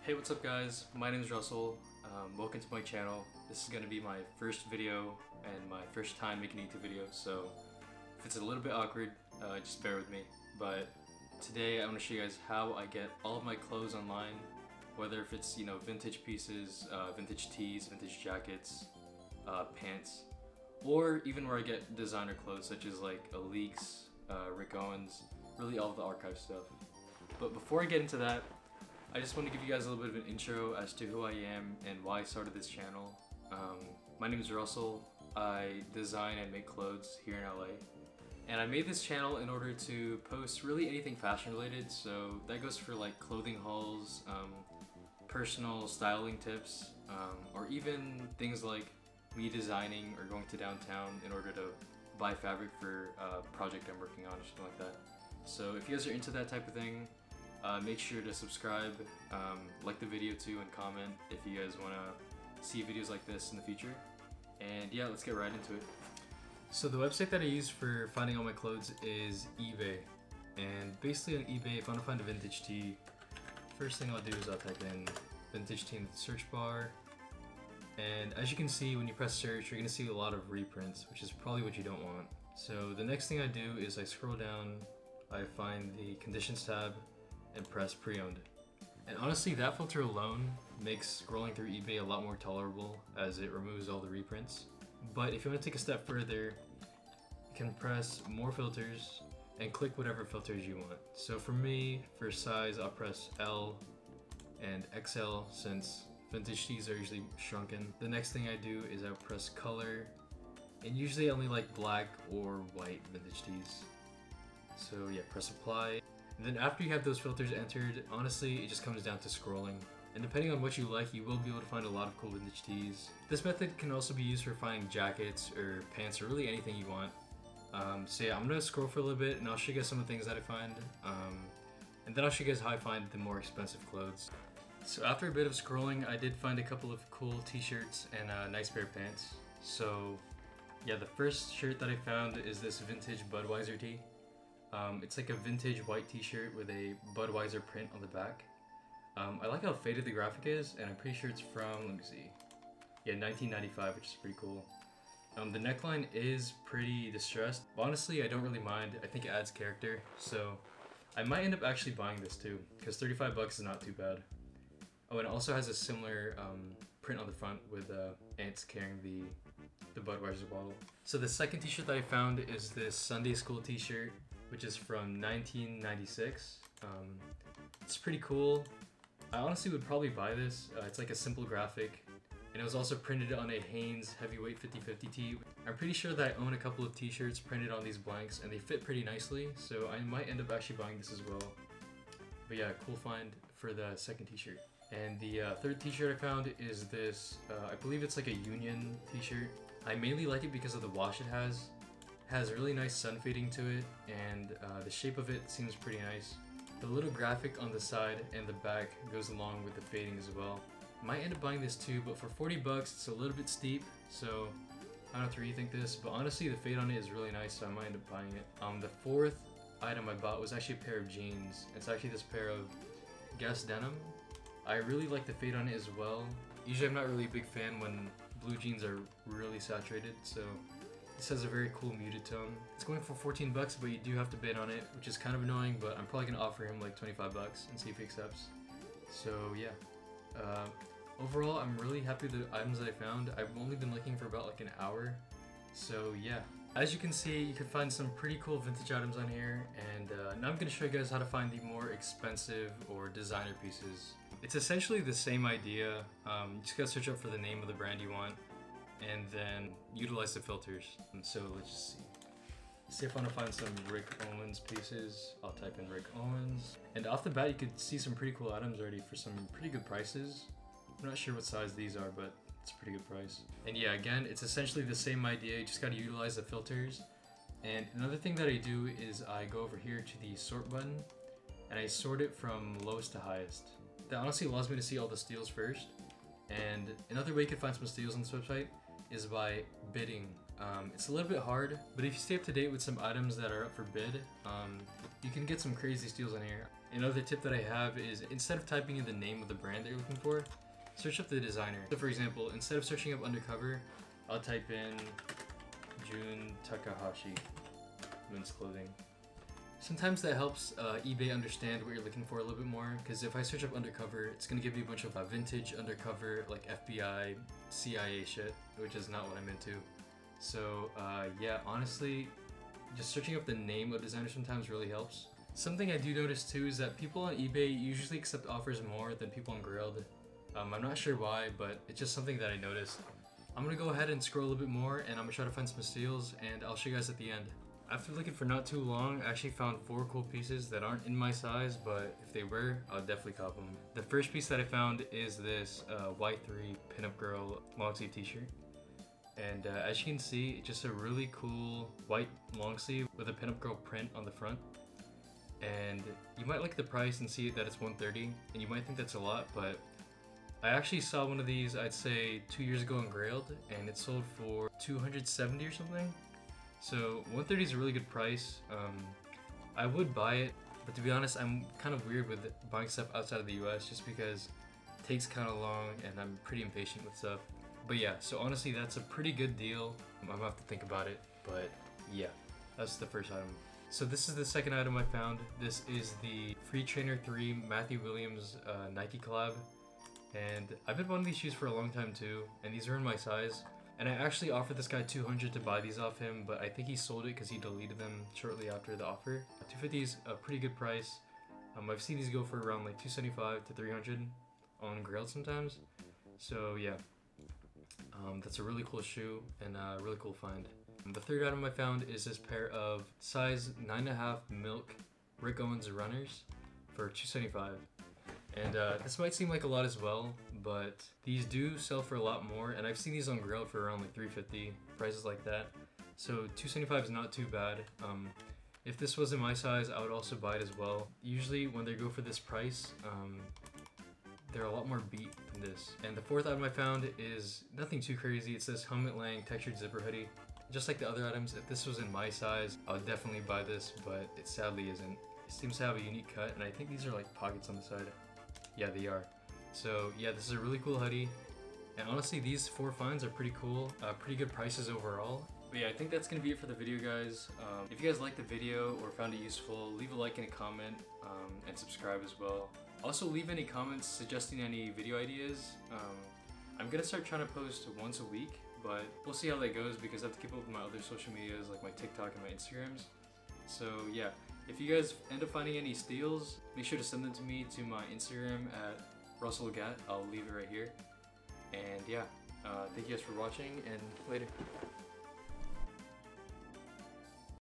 Hey, what's up guys? My name is Russell. Welcome to my channel. This is going to be my first video and my first time making a YouTube video, so if it's a little bit awkward, just bear with me. But today I want to show you guys how I get all of my clothes online, whether if it's, you know, vintage pieces, vintage tees, vintage jackets, pants, or even where I get designer clothes such as like Alyx, Rick Owens, really all of the archive stuff. But before I get into that, I just want to give you guys a little bit of an intro as to who I am and why I started this channel. My name is Russell. I design and make clothes here in LA. And I made this channel in order to post really anything fashion related, so that goes for like clothing hauls, personal styling tips, or even things like me designing or going to downtown in order to buy fabric for a project I'm working on or something like that. So if you guys are into that type of thing, make sure to subscribe, like the video too, and comment if you guys want to see videos like this in the future. And yeah, let's get right into it. So the website that I use for finding all my clothes is eBay. And basically on eBay, if I want to find a vintage tee, first thing I'll do is I'll type in vintage tee in the search bar. And as you can see, when you press search, you're going to see a lot of reprints, which is probably what you don't want. So the next thing I do is I scroll down, I find the conditions tab, and press pre-owned. And honestly, that filter alone makes scrolling through eBay a lot more tolerable as it removes all the reprints. But if you want to take a step further, you can press more filters and click whatever filters you want. So for me, for size, I'll press L and XL since vintage tees are usually shrunken. The next thing I do is I'll press color, and usually I only like black or white vintage tees. So yeah, press apply. And then after you have those filters entered, honestly, it just comes down to scrolling. And depending on what you like, you will be able to find a lot of cool vintage tees. This method can also be used for finding jackets or pants or really anything you want. So yeah, I'm gonna scroll for a little bit and I'll show you guys some of the things that I find. And then I'll show you guys how I find the more expensive clothes. So after a bit of scrolling, I did find a couple of cool t-shirts and a nice pair of pants. So yeah, the first shirt that I found is this vintage Budweiser tee. It's like a vintage white t-shirt with a Budweiser print on the back. I like how faded the graphic is, and I'm pretty sure it's from, let me see, yeah, 1995, which is pretty cool. The neckline is pretty distressed, but honestly, I don't really mind. I think it adds character, so I might end up actually buying this too, because 35 bucks is not too bad. Oh, and it also has a similar print on the front with ants carrying the Budweiser bottle. So the second t-shirt that I found is this Sunday school t-shirt, which is from 1996. It's pretty cool. I honestly would probably buy this. It's like a simple graphic, and it was also printed on a Hanes heavyweight 50/50 tee. I'm pretty sure that I own a couple of t-shirts printed on these blanks, and they fit pretty nicely, so I might end up actually buying this as well. But yeah, cool find for the second t-shirt. And the third t-shirt I found is this, I believe it's like a Union t-shirt. I mainly like it because of the wash it has. It has really nice sun fading to it, and the shape of it seems pretty nice. The little graphic on the side and the back goes along with the fading as well. Might end up buying this too, but for 40 bucks it's a little bit steep, so I don't have to rethink this, but honestly the fade on it is really nice, so I might end up buying it. The fourth item I bought was actually a pair of jeans. It's actually this pair of Guess denim. I really like the fade on it as well. Usually I'm not really a big fan when blue jeans are really saturated, so this has a very cool muted tone. It's going for 14 bucks, but you do have to bid on it, which is kind of annoying, but I'm probably gonna offer him like 25 bucks and see if he accepts. So yeah. Overall, I'm really happy with the items that I found. I've only been looking for about like an hour. So yeah. As you can see, you can find some pretty cool vintage items on here, and now I'm gonna show you guys how to find the more expensive or designer pieces. It's essentially the same idea. You just gotta search up for the name of the brand you want, and then utilize the filters. And so let's just see if I want to find some Rick Owens pieces. I'll type in Rick Owens, and off the bat you could see some pretty cool items already for some pretty good prices. I'm not sure what size these are, but it's a pretty good price. And yeah, again, it's essentially the same idea. You just got to utilize the filters. And another thing that I do is I go over here to the sort button and I sort it from lowest to highest. That honestly allows me to see all the steals first. And another way you can find some steals on this website is by bidding. It's a little bit hard, but if you stay up to date with some items that are up for bid, you can get some crazy steals on here. Another tip that I have is instead of typing in the name of the brand that you're looking for, search up the designer. So for example, instead of searching up undercover, I'll type in Jun Takahashi men's clothing. Sometimes that helps eBay understand what you're looking for a little bit more, because if I search up undercover, it's going to give you a bunch of vintage undercover, like FBI, CIA shit, which is not what I'm into. So yeah, honestly, just searching up the name of designer sometimes really helps. Something I do notice too is that people on eBay usually accept offers more than people on Grailed. I'm not sure why, but it's just something that I noticed. I'm going to go ahead and scroll a little bit more, and I'm going to try to find some steals, and I'll show you guys at the end. After looking for not too long, I actually found 4 cool pieces that aren't in my size, but if they were, I'll definitely cop them. The first piece that I found is this Y3 Pinup Girl long sleeve t-shirt. And as you can see, it's just a really cool white long sleeve with a Pinup Girl print on the front. And you might look at the price and see that it's $130, and you might think that's a lot, but I actually saw one of these, I'd say 2 years ago on Grailed, and it sold for $270 or something. So $130 is a really good price. I would buy it, but to be honest, I'm kind of weird with buying stuff outside of the US just because it takes kind of long and I'm pretty impatient with stuff. But yeah, so honestly, that's a pretty good deal. I'm gonna have to think about it, but yeah, that's the first item. So this is the second item I found. This is the Free Trainer 3 Matthew Williams Nike collab. And I've been wanting these shoes for a long time too, and these are in my size. And I actually offered this guy $200 to buy these off him, but I think he sold it because he deleted them shortly after the offer. $250 is a pretty good price. I've seen these go for around like $275 to $300 on Grailed sometimes. So yeah, that's a really cool shoe and a really cool find. The third item I found is this pair of size 9.5 Milk Rick Owens runners for $275. And this might seem like a lot as well, but these do sell for a lot more, and I've seen these on Grailed for around like $350, prices like that. So $275 is not too bad. If this was in my size, I would also buy it as well. Usually when they go for this price, they're a lot more beat than this. And the fourth item I found is nothing too crazy. It's this Helmut Lang textured zipper hoodie. Just like the other items, if this was in my size, I would definitely buy this, but it sadly isn't. It seems to have a unique cut, and I think these are like pockets on the side. Yeah, they are. So yeah, this is a really cool hoodie. And honestly, these 4 finds are pretty cool. Pretty good prices overall. But yeah, I think that's going to be it for the video, guys. If you guys liked the video or found it useful, leave a like and a comment, and subscribe as well. Also, leave any comments suggesting any video ideas. I'm going to start trying to post once a week, but we'll see how that goes because I have to keep up with my other social medias like my TikTok and my Instagrams. So yeah. If you guys end up finding any steals, make sure to send them to me to my Instagram at RussellGat. I'll leave it right here. And yeah, thank you guys for watching, and later.